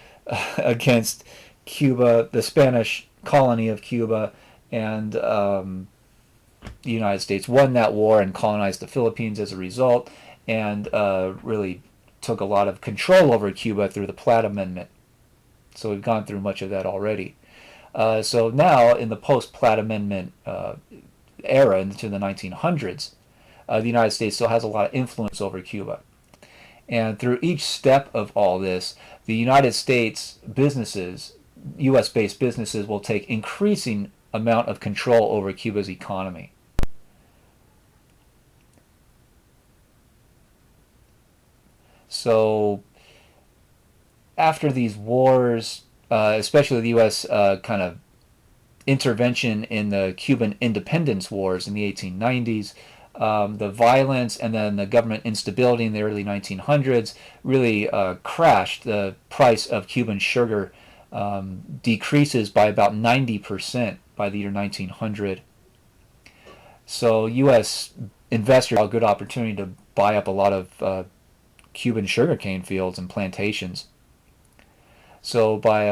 against Cuba, the Spanish colony of Cuba, and the United States won that war and colonized the Philippines as a result, and really took a lot of control over Cuba through the Platt Amendment. So we've gone through much of that already. So now, in the post-Platt Amendment era into the 1900s, the United States still has a lot of influence over Cuba. And through each step of all this, the United States businesses, U.S.-based businesses, will take increasing amount of control over Cuba's economy. So after these wars, especially the U.S. Kind of intervention in the Cuban independence wars in the 1890s, the violence and then the government instability in the early 1900s really crashed. The price of Cuban sugar decreases by about 90% by the year 1900. So U.S. investors have a good opportunity to buy up a lot of Cuban sugarcane fields and plantations. So by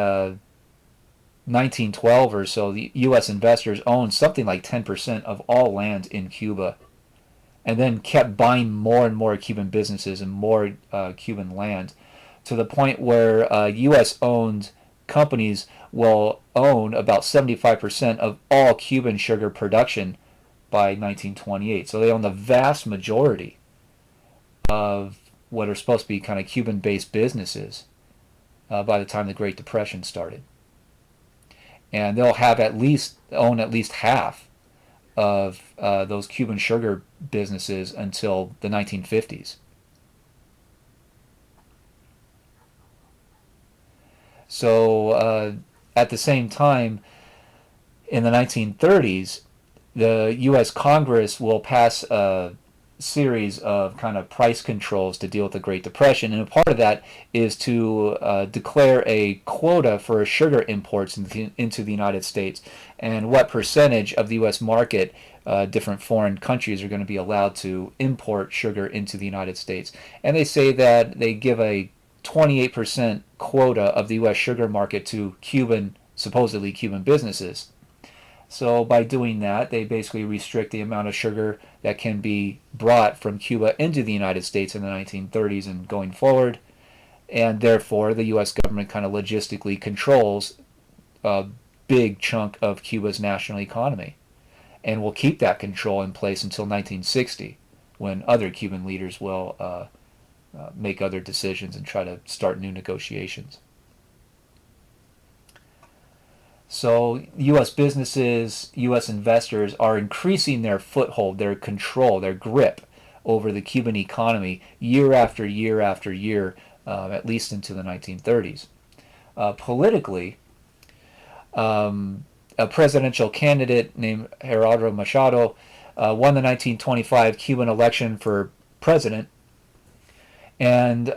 1912 or so, the U.S. investors owned something like 10% of all land in Cuba, and then kept buying more and more Cuban businesses and more Cuban land, to the point where U.S.-owned companies will own about 75% of all Cuban sugar production by 1928. So they own the vast majority of what are supposed to be kind of Cuban-based businesses by the time the Great Depression started. And they'll have own at least half of those Cuban sugar businesses until the 1950s. So at the same time, in the 1930s, the U.S. Congress will pass a series of kind of price controls to deal with the Great Depression, and a part of that is to declare a quota for sugar imports into the United States, and what percentage of the U.S. market different foreign countries are going to be allowed to import sugar into the United States. And they say that they give a 28% quota of the U.S. sugar market to supposedly Cuban businesses. So by doing that, they basically restrict the amount of sugar that can be brought from Cuba into the United States in the 1930s and going forward. And therefore, the U.S. government kind of logistically controls a big chunk of Cuba's national economy, and will keep that control in place until 1960, when other Cuban leaders will make other decisions and try to start new negotiations. So U.S. businesses, U.S. investors are increasing their foothold, their control, their grip over the Cuban economy year after year after year, at least into the 1930s. Politically, a presidential candidate named Gerardo Machado won the 1925 Cuban election for president, and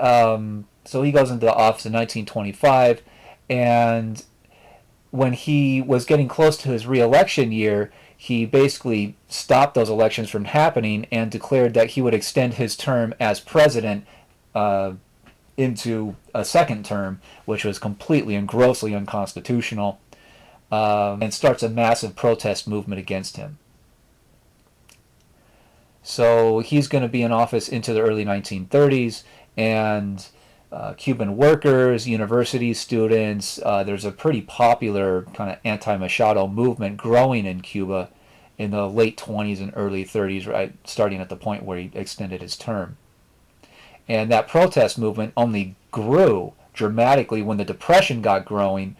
so he goes into office in 1925, and when he was getting close to his re-election year, he basically stopped those elections from happening and declared that he would extend his term as president uh, into a second term, which was completely and grossly unconstitutional, and starts a massive protest movement against him. So he's going to be in office into the early 1930s, and Cuban workers, university students, there's a pretty popular kind of anti-Machado movement growing in Cuba in the late 20s and early 30s, right, starting at the point where he extended his term. And that protest movement only grew dramatically when the Depression got going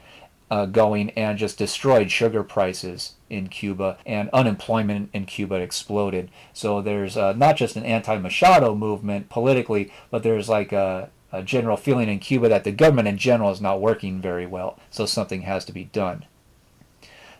and just destroyed sugar prices in Cuba, and unemployment in Cuba exploded. So there's not just an anti-Machado movement politically, but there's like a general feeling in Cuba that the government in general is not working very well, so something has to be done.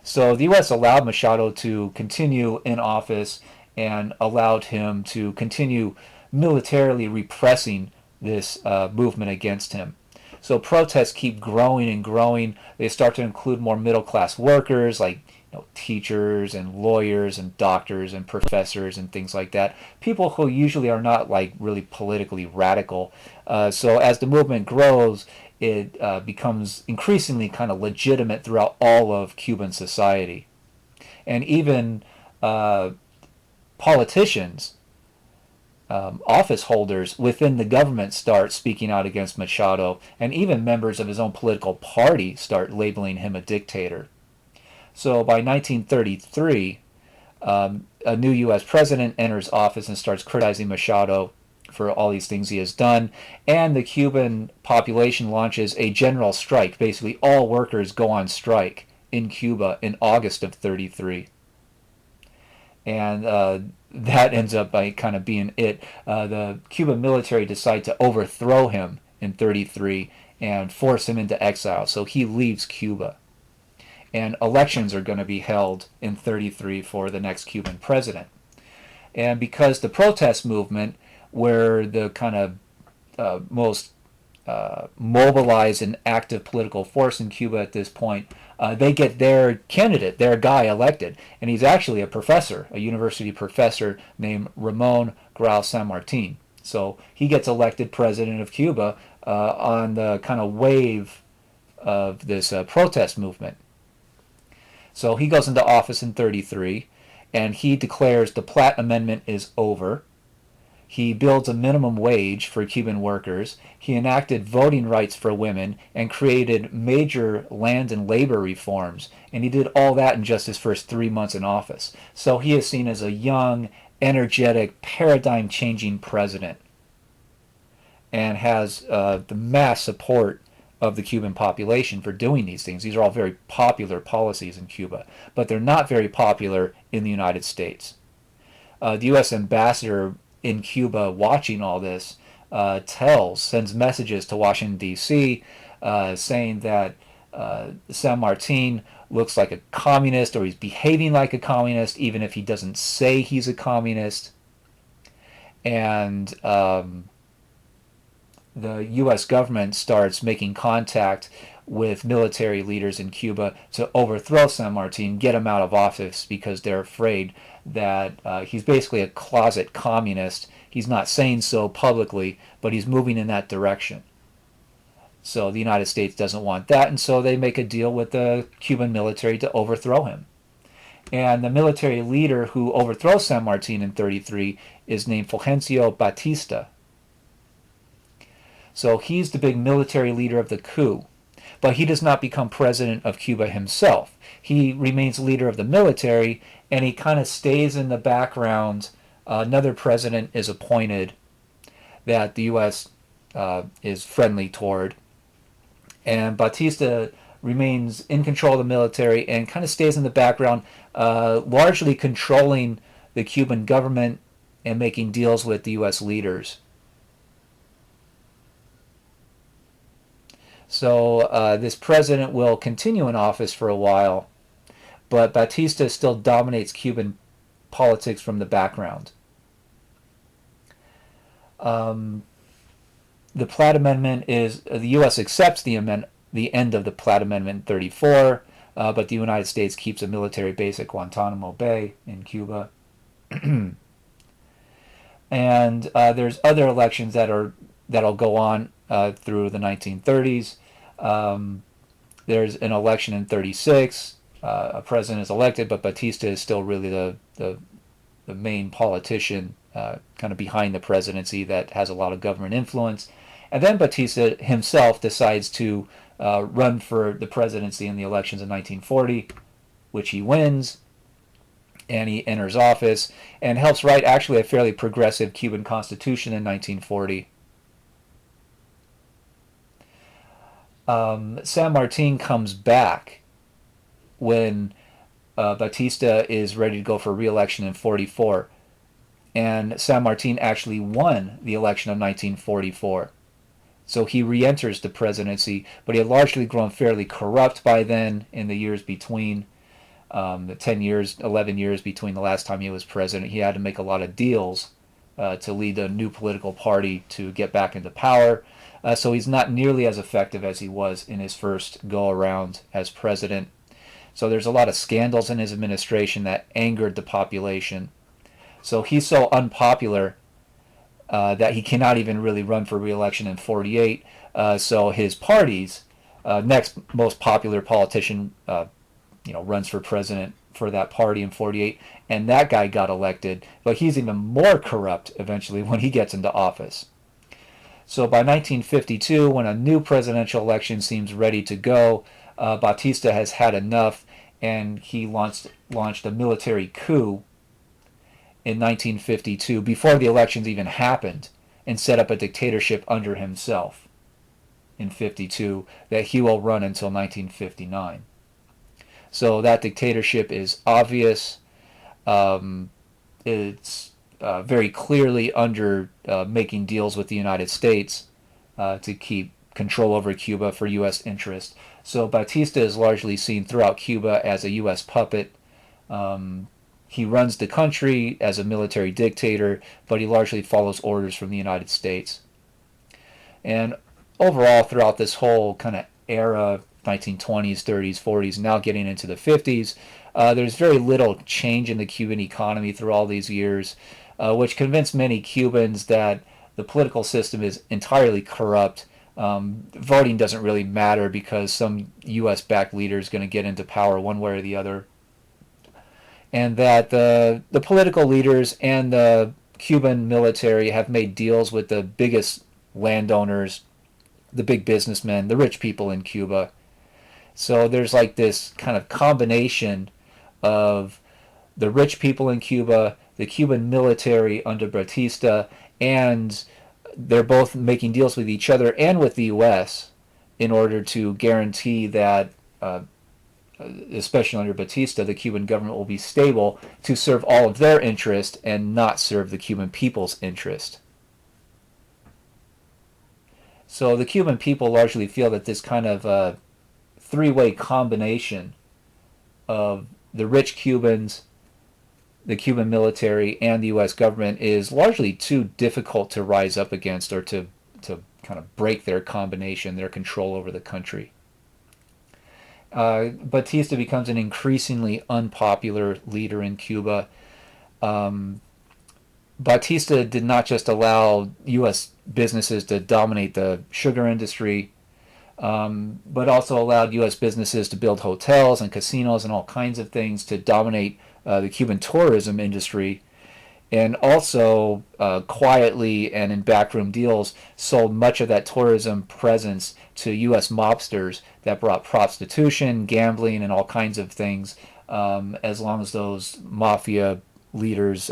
So the U.S. allowed Machado to continue in office and allowed him to continue militarily repressing this movement against him. So protests keep growing and growing. They start to include more middle class workers like teachers and lawyers and doctors and professors and things like that. People who usually are not like really politically radical. So as the movement grows, it becomes increasingly kind of legitimate throughout all of Cuban society. And even politicians, office holders within the government start speaking out against Machado, and even members of his own political party start labeling him a dictator. So by 1933, a new U.S. president enters office and starts criticizing Machado for all these things he has done, and the Cuban population launches a general strike. Basically, all workers go on strike in Cuba in August of 33. And that ends up by kind of being it. The Cuban military decide to overthrow him in 33 and force him into exile. So he leaves Cuba. And elections are going to be held in 33 for the next Cuban president. And because the protest movement were the kind of most mobilized and active political force in Cuba at this point, they get their candidate, their guy elected. And he's actually a professor, a university professor named Ramon Grau San Martin. So he gets elected president of Cuba on the kind of wave of this protest movement. So he goes into office in 33, and he declares the Platt Amendment is over. He builds a minimum wage for Cuban workers. He enacted voting rights for women and created major land and labor reforms. And he did all that in just his first 3 months in office. So he is seen as a young, energetic, paradigm-changing president, and has the mass support of the Cuban population for doing these things. These are all very popular policies in Cuba, but they're not very popular in the United States. The U.S. ambassador in Cuba, watching all this, sends messages to Washington, D.C., saying that San Martin looks like a communist, or he's behaving like a communist, even if he doesn't say he's a communist. And the U.S. government starts making contact with military leaders in Cuba to overthrow San Martin, get him out of office, because they're afraid that he's basically a closet communist. He's not saying so publicly, but he's moving in that direction. So the United States doesn't want that, and so they make a deal with the Cuban military to overthrow him. And the military leader who overthrows San Martin in 33 is named Fulgencio Batista. So he's the big military leader of the coup. But he does not become president of Cuba himself. He remains leader of the military, and he kind of stays in the background. Another president is appointed that the U.S. Is friendly toward. And Batista remains in control of the military and kind of stays in the background, largely controlling the Cuban government and making deals with the U.S. leaders. So this president will continue in office for a while, but Batista still dominates Cuban politics from the background. The Platt Amendment is the U.S. accepts the end of the Platt Amendment in 34, but the United States keeps a military base at Guantanamo Bay in Cuba. And there's other elections that'll go on through the 1930s. There's an election in 36. A president is elected, but Batista is still really the main politician kind of behind the presidency that has a lot of government influence. And then Batista himself decides to run for the presidency in the elections in 1940, which he wins, and he enters office and helps write actually a fairly progressive Cuban constitution in 1940. San Martin comes back when Batista is ready to go for re-election in 44. And San Martin actually won the election of 1944. So he re-enters the presidency, but he had largely grown fairly corrupt by then in the years between, the 10 years, 11 years between the last time he was president. He had to make a lot of deals to lead a new political party to get back into power. So he's not nearly as effective as he was in his first go-around as president. So there's a lot of scandals in his administration that angered the population. So he's so unpopular that he cannot even really run for re-election in 48. So his party's next most popular politician, runs for president for that party in 48, and that guy got elected. But he's even more corrupt eventually when he gets into office. So by 1952, when a new presidential election seems ready to go, Batista has had enough, and he launched a military coup in 1952, before the elections even happened, and set up a dictatorship under himself in 52 that he will run until 1959. So that dictatorship is obvious. It's very clearly under making deals with the United States to keep control over Cuba for U.S. interest. So Batista is largely seen throughout Cuba as a U.S. puppet. He runs the country as a military dictator, but he largely follows orders from the United States. And overall, throughout this whole kind of era, 1920s, 30s, 40s, now getting into the 50s, there's very little change in the Cuban economy through all these years, which convinced many Cubans that the political system is entirely corrupt. Voting doesn't really matter because some U.S.-backed leader is going to get into power one way or the other. And that the political leaders and the Cuban military have made deals with the biggest landowners, the big businessmen, the rich people in Cuba. So there's like this kind of combination of the rich people in Cuba, the Cuban military under Batista, and they're both making deals with each other and with the U.S. in order to guarantee that especially under Batista, the Cuban government will be stable to serve all of their interest and not serve the Cuban people's interest. So the Cuban people largely feel that this kind of three-way combination of the rich Cubans, the Cuban military, and the U.S. government is largely too difficult to rise up against or to kind of break their combination, their control over the country. Batista becomes an increasingly unpopular leader in Cuba. Batista did not just allow U.S. businesses to dominate the sugar industry, but also allowed U.S. businesses to build hotels and casinos and all kinds of things to dominate the Cuban tourism industry, and also quietly and in backroom deals sold much of that tourism presence to U.S. mobsters that brought prostitution, gambling, and all kinds of things, as long as those mafia leaders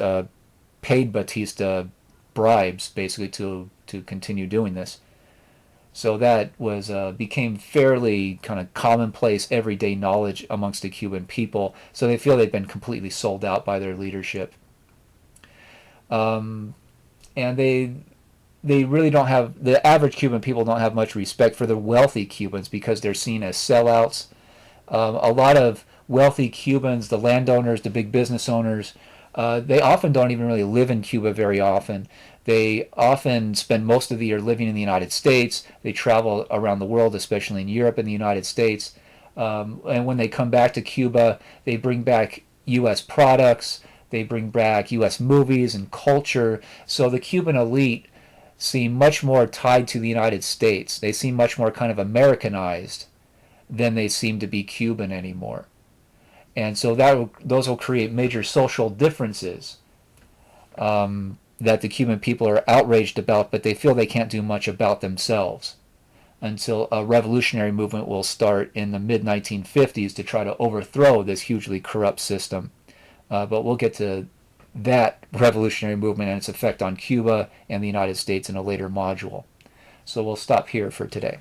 paid Batista bribes, basically, to continue doing this. So that was became fairly kind of commonplace, everyday knowledge amongst the Cuban people. So they feel they've been completely sold out by their leadership. And they really don't have, the average Cuban people don't have much respect for the wealthy Cubans because they're seen as sellouts. A lot of wealthy Cubans, the landowners, the big business owners, They often don't even really live in Cuba very often. They often spend most of the year living in the United States. They travel around the world, especially in Europe and the United States. And when they come back to Cuba, they bring back U.S. products, they bring back U.S. movies and culture. So the Cuban elite seem much more tied to the United States. They seem much more kind of Americanized than they seem to be Cuban anymore. And so those will create major social differences that the Cuban people are outraged about, but they feel they can't do much about themselves until a revolutionary movement will start in the mid 1950s to try to overthrow this hugely corrupt system. But we'll get to that revolutionary movement and its effect on Cuba and the United States in a later module. So we'll stop here for today.